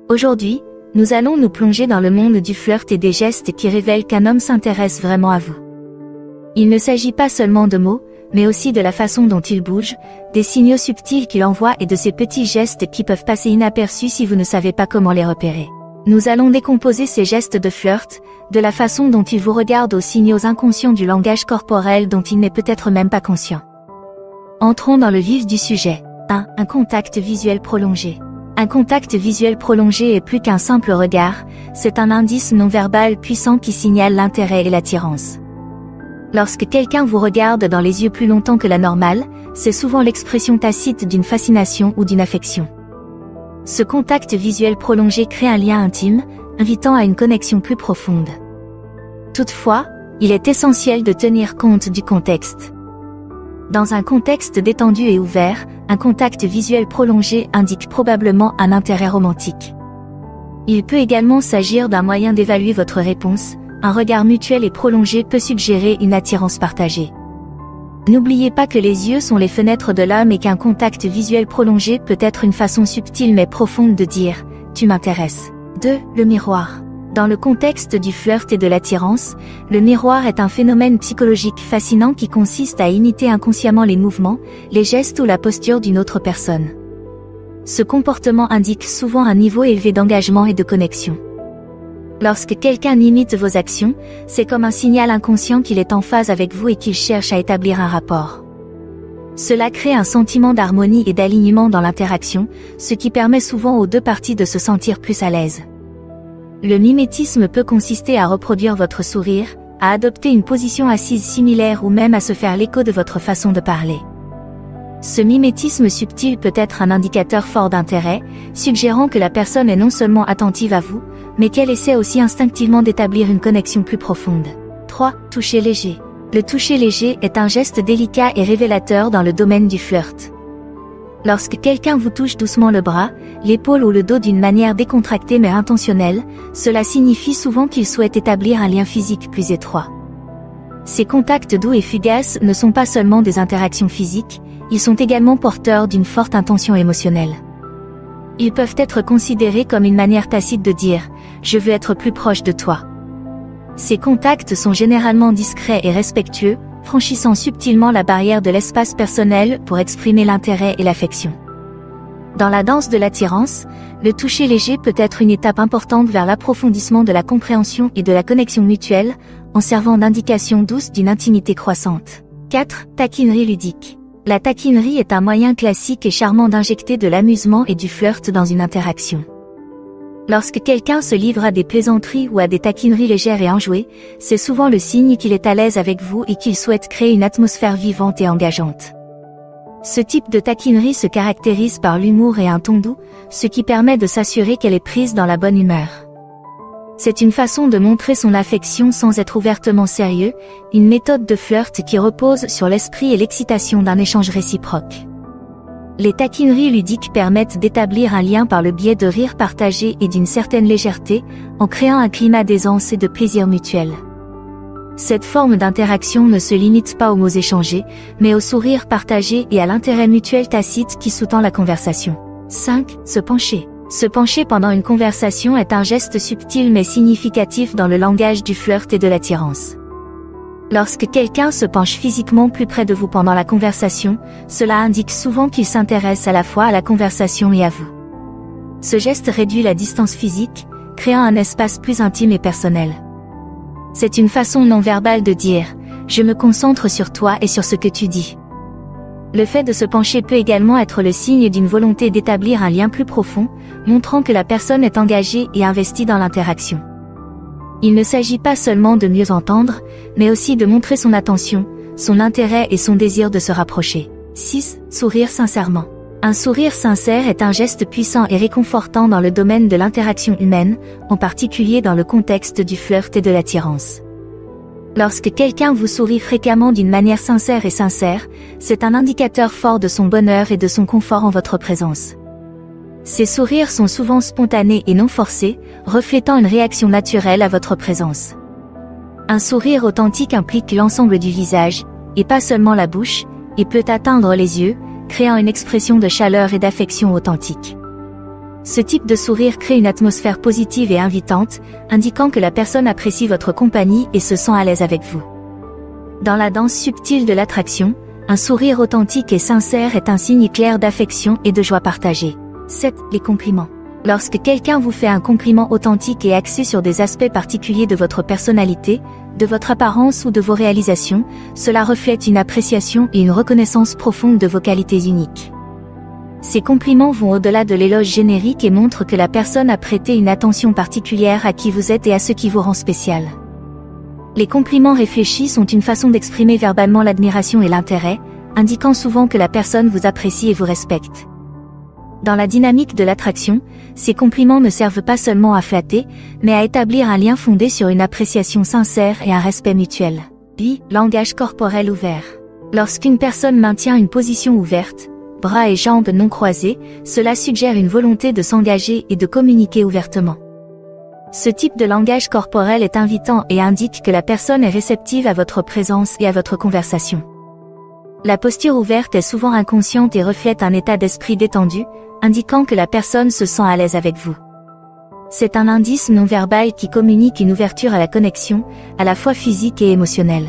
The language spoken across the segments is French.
Aujourd'hui, nous allons nous plonger dans le monde du flirt et des gestes qui révèlent qu'un homme s'intéresse vraiment à vous. Il ne s'agit pas seulement de mots, mais aussi de la façon dont il bouge, des signaux subtils qu'il envoie et de ces petits gestes qui peuvent passer inaperçus si vous ne savez pas comment les repérer. Nous allons décomposer ces gestes de flirt, de la façon dont il vous regarde aux signaux inconscients du langage corporel dont il n'est peut-être même pas conscient. Entrons dans le vif du sujet. 1. Un contact visuel prolongé. Un contact visuel prolongé est plus qu'un simple regard, c'est un indice non-verbal puissant qui signale l'intérêt et l'attirance. Lorsque quelqu'un vous regarde dans les yeux plus longtemps que la normale, c'est souvent l'expression tacite d'une fascination ou d'une affection. Ce contact visuel prolongé crée un lien intime, invitant à une connexion plus profonde. Toutefois, il est essentiel de tenir compte du contexte. Dans un contexte détendu et ouvert, un contact visuel prolongé indique probablement un intérêt romantique. Il peut également s'agir d'un moyen d'évaluer votre réponse, un regard mutuel et prolongé peut suggérer une attirance partagée. N'oubliez pas que les yeux sont les fenêtres de l'âme et qu'un contact visuel prolongé peut être une façon subtile mais profonde de dire « tu m'intéresses ». 2. Le miroir. Dans le contexte du flirt et de l'attirance, le miroir est un phénomène psychologique fascinant qui consiste à imiter inconsciemment les mouvements, les gestes ou la posture d'une autre personne. Ce comportement indique souvent un niveau élevé d'engagement et de connexion. Lorsque quelqu'un imite vos actions, c'est comme un signal inconscient qu'il est en phase avec vous et qu'il cherche à établir un rapport. Cela crée un sentiment d'harmonie et d'alignement dans l'interaction, ce qui permet souvent aux deux parties de se sentir plus à l'aise. Le mimétisme peut consister à reproduire votre sourire, à adopter une position assise similaire ou même à se faire l'écho de votre façon de parler. Ce mimétisme subtil peut être un indicateur fort d'intérêt, suggérant que la personne est non seulement attentive à vous, mais qu'elle essaie aussi instinctivement d'établir une connexion plus profonde. 3. Toucher léger. Le toucher léger est un geste délicat et révélateur dans le domaine du flirt. Lorsque quelqu'un vous touche doucement le bras, l'épaule ou le dos d'une manière décontractée mais intentionnelle, cela signifie souvent qu'il souhaite établir un lien physique plus étroit. Ces contacts doux et fugaces ne sont pas seulement des interactions physiques, ils sont également porteurs d'une forte intention émotionnelle. Ils peuvent être considérés comme une manière tacite de dire « je veux être plus proche de toi ». Ces contacts sont généralement discrets et respectueux, franchissant subtilement la barrière de l'espace personnel pour exprimer l'intérêt et l'affection. Dans la danse de l'attirance, le toucher léger peut être une étape importante vers l'approfondissement de la compréhension et de la connexion mutuelle, en servant d'indication douce d'une intimité croissante. 4. Taquinerie ludique. La taquinerie est un moyen classique et charmant d'injecter de l'amusement et du flirt dans une interaction. Lorsque quelqu'un se livre à des plaisanteries ou à des taquineries légères et enjouées, c'est souvent le signe qu'il est à l'aise avec vous et qu'il souhaite créer une atmosphère vivante et engageante. Ce type de taquinerie se caractérise par l'humour et un ton doux, ce qui permet de s'assurer qu'elle est prise dans la bonne humeur. C'est une façon de montrer son affection sans être ouvertement sérieux, une méthode de flirt qui repose sur l'esprit et l'excitation d'un échange réciproque. Les taquineries ludiques permettent d'établir un lien par le biais de rires partagés et d'une certaine légèreté, en créant un climat d'aisance et de plaisir mutuel. Cette forme d'interaction ne se limite pas aux mots échangés, mais aux sourires partagés et à l'intérêt mutuel tacite qui sous-tend la conversation. 5. Se pencher. Se pencher pendant une conversation est un geste subtil mais significatif dans le langage du flirt et de l'attirance. Lorsque quelqu'un se penche physiquement plus près de vous pendant la conversation, cela indique souvent qu'il s'intéresse à la fois à la conversation et à vous. Ce geste réduit la distance physique, créant un espace plus intime et personnel. C'est une façon non verbale de dire « je me concentre sur toi et sur ce que tu dis ». Le fait de se pencher peut également être le signe d'une volonté d'établir un lien plus profond, montrant que la personne est engagée et investie dans l'interaction. Il ne s'agit pas seulement de mieux entendre, mais aussi de montrer son attention, son intérêt et son désir de se rapprocher. 6. Sourire sincèrement. Un sourire sincère est un geste puissant et réconfortant dans le domaine de l'interaction humaine, en particulier dans le contexte du flirt et de l'attirance. Lorsque quelqu'un vous sourit fréquemment d'une manière sincère, c'est un indicateur fort de son bonheur et de son confort en votre présence. Ces sourires sont souvent spontanés et non forcés, reflétant une réaction naturelle à votre présence. Un sourire authentique implique l'ensemble du visage, et pas seulement la bouche, et peut atteindre les yeux, créant une expression de chaleur et d'affection authentique. Ce type de sourire crée une atmosphère positive et invitante, indiquant que la personne apprécie votre compagnie et se sent à l'aise avec vous. Dans la danse subtile de l'attraction, un sourire authentique et sincère est un signe clair d'affection et de joie partagée. 7. Les compliments. Lorsque quelqu'un vous fait un compliment authentique et axé sur des aspects particuliers de votre personnalité, de votre apparence ou de vos réalisations, cela reflète une appréciation et une reconnaissance profonde de vos qualités uniques. Ces compliments vont au-delà de l'éloge générique et montrent que la personne a prêté une attention particulière à qui vous êtes et à ce qui vous rend spécial. Les compliments réfléchis sont une façon d'exprimer verbalement l'admiration et l'intérêt, indiquant souvent que la personne vous apprécie et vous respecte. Dans la dynamique de l'attraction, ces compliments ne servent pas seulement à flatter, mais à établir un lien fondé sur une appréciation sincère et un respect mutuel. B. Langage corporel ouvert. Lorsqu'une personne maintient une position ouverte, bras et jambes non croisés, cela suggère une volonté de s'engager et de communiquer ouvertement. Ce type de langage corporel est invitant et indique que la personne est réceptive à votre présence et à votre conversation. La posture ouverte est souvent inconsciente et reflète un état d'esprit détendu, indiquant que la personne se sent à l'aise avec vous. C'est un indice non verbal qui communique une ouverture à la connexion, à la fois physique et émotionnelle.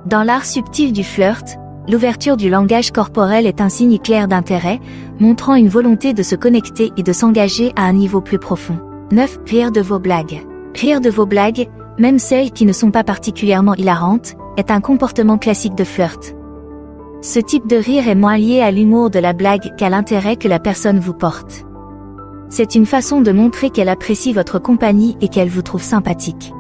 Dans l'art subtil du flirt, l'ouverture du langage corporel est un signe clair d'intérêt, montrant une volonté de se connecter et de s'engager à un niveau plus profond. 9. Rire de vos blagues. Rire de vos blagues, même celles qui ne sont pas particulièrement hilarantes, est un comportement classique de flirt. Ce type de rire est moins lié à l'humour de la blague qu'à l'intérêt que la personne vous porte. C'est une façon de montrer qu'elle apprécie votre compagnie et qu'elle vous trouve sympathique.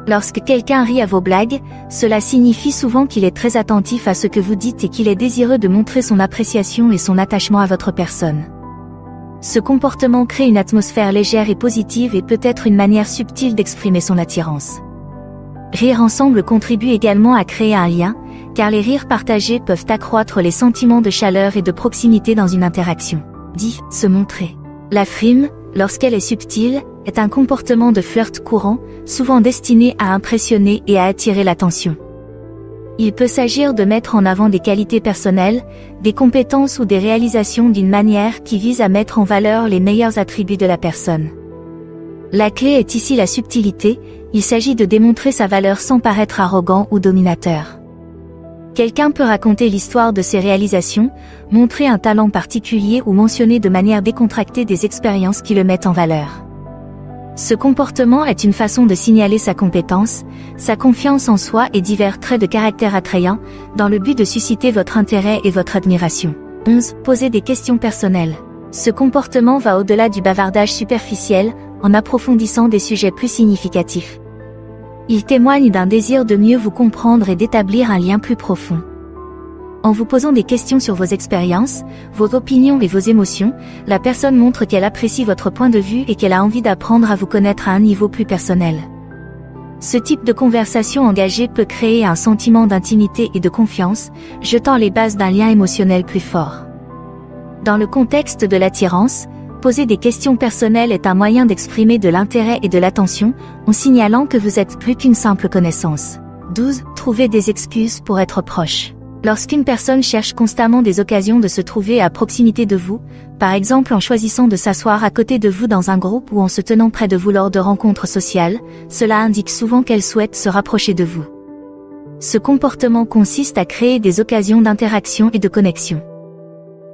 Lorsque quelqu'un rit à vos blagues, cela signifie souvent qu'il est très attentif à ce que vous dites et qu'il est désireux de montrer son appréciation et son attachement à votre personne. Ce comportement crée une atmosphère légère et positive et peut être une manière subtile d'exprimer son attirance. Rire ensemble contribue également à créer un lien, car les rires partagés peuvent accroître les sentiments de chaleur et de proximité dans une interaction. 10. Se montrer. La frime, lorsqu'elle est subtile, est un comportement de flirt courant, souvent destiné à impressionner et à attirer l'attention. Il peut s'agir de mettre en avant des qualités personnelles, des compétences ou des réalisations d'une manière qui vise à mettre en valeur les meilleurs attributs de la personne. La clé est ici la subtilité, il s'agit de démontrer sa valeur sans paraître arrogant ou dominateur. Quelqu'un peut raconter l'histoire de ses réalisations, montrer un talent particulier ou mentionner de manière décontractée des expériences qui le mettent en valeur. Ce comportement est une façon de signaler sa compétence, sa confiance en soi et divers traits de caractère attrayants, dans le but de susciter votre intérêt et votre admiration. 11. Poser des questions personnelles. Ce comportement va au-delà du bavardage superficiel, en approfondissant des sujets plus significatifs. Il témoigne d'un désir de mieux vous comprendre et d'établir un lien plus profond. En vous posant des questions sur vos expériences, vos opinions et vos émotions, la personne montre qu'elle apprécie votre point de vue et qu'elle a envie d'apprendre à vous connaître à un niveau plus personnel. Ce type de conversation engagée peut créer un sentiment d'intimité et de confiance, jetant les bases d'un lien émotionnel plus fort. Dans le contexte de l'attirance, poser des questions personnelles est un moyen d'exprimer de l'intérêt et de l'attention, en signalant que vous êtes plus qu'une simple connaissance. 12. Trouver des excuses pour être proche. Lorsqu'une personne cherche constamment des occasions de se trouver à proximité de vous, par exemple en choisissant de s'asseoir à côté de vous dans un groupe ou en se tenant près de vous lors de rencontres sociales, cela indique souvent qu'elle souhaite se rapprocher de vous. Ce comportement consiste à créer des occasions d'interaction et de connexion.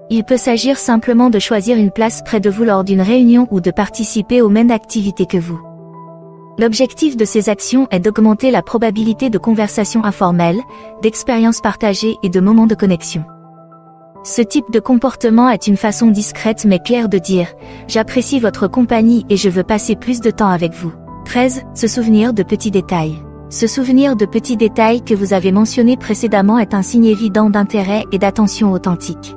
Il peut s'agir simplement de choisir une place près de vous lors d'une réunion ou de participer aux mêmes activités que vous. L'objectif de ces actions est d'augmenter la probabilité de conversations informelles, d'expériences partagées et de moments de connexion. Ce type de comportement est une façon discrète mais claire de dire « J'apprécie votre compagnie et je veux passer plus de temps avec vous ». 13. Se souvenir de petits détails. Ce souvenir de petits détails que vous avez mentionné précédemment est un signe évident d'intérêt et d'attention authentique.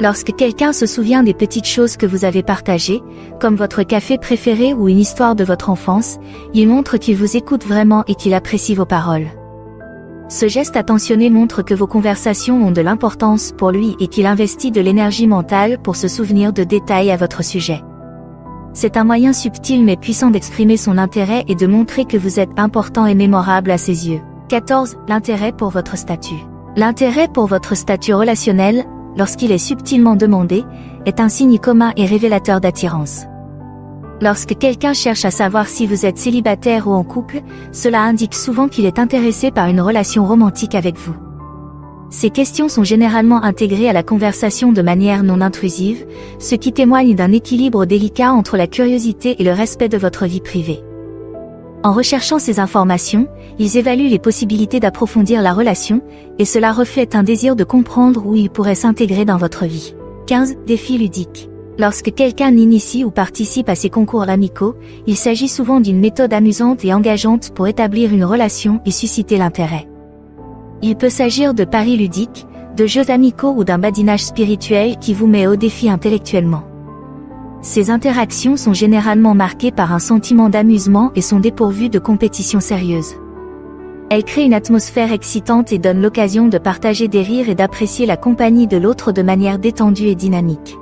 Lorsque quelqu'un se souvient des petites choses que vous avez partagées, comme votre café préféré ou une histoire de votre enfance, il montre qu'il vous écoute vraiment et qu'il apprécie vos paroles. Ce geste attentionné montre que vos conversations ont de l'importance pour lui et qu'il investit de l'énergie mentale pour se souvenir de détails à votre sujet. C'est un moyen subtil mais puissant d'exprimer son intérêt et de montrer que vous êtes important et mémorable à ses yeux. 14. L'intérêt pour votre statut. L'intérêt pour votre statut relationnel, lorsqu'il est subtilement demandé, est un signe commun et révélateur d'attirance. Lorsque quelqu'un cherche à savoir si vous êtes célibataire ou en couple, cela indique souvent qu'il est intéressé par une relation romantique avec vous. Ces questions sont généralement intégrées à la conversation de manière non intrusive, ce qui témoigne d'un équilibre délicat entre la curiosité et le respect de votre vie privée. En recherchant ces informations, ils évaluent les possibilités d'approfondir la relation, et cela reflète un désir de comprendre où il pourrait s'intégrer dans votre vie. 15. Défis ludiques. Lorsque quelqu'un initie ou participe à ces concours amicaux, il s'agit souvent d'une méthode amusante et engageante pour établir une relation et susciter l'intérêt. Il peut s'agir de paris ludiques, de jeux amicaux ou d'un badinage spirituel qui vous met au défi intellectuellement. Ces interactions sont généralement marquées par un sentiment d'amusement et sont dépourvues de compétition sérieuse. Elles créent une atmosphère excitante et donnent l'occasion de partager des rires et d'apprécier la compagnie de l'autre de manière détendue et dynamique.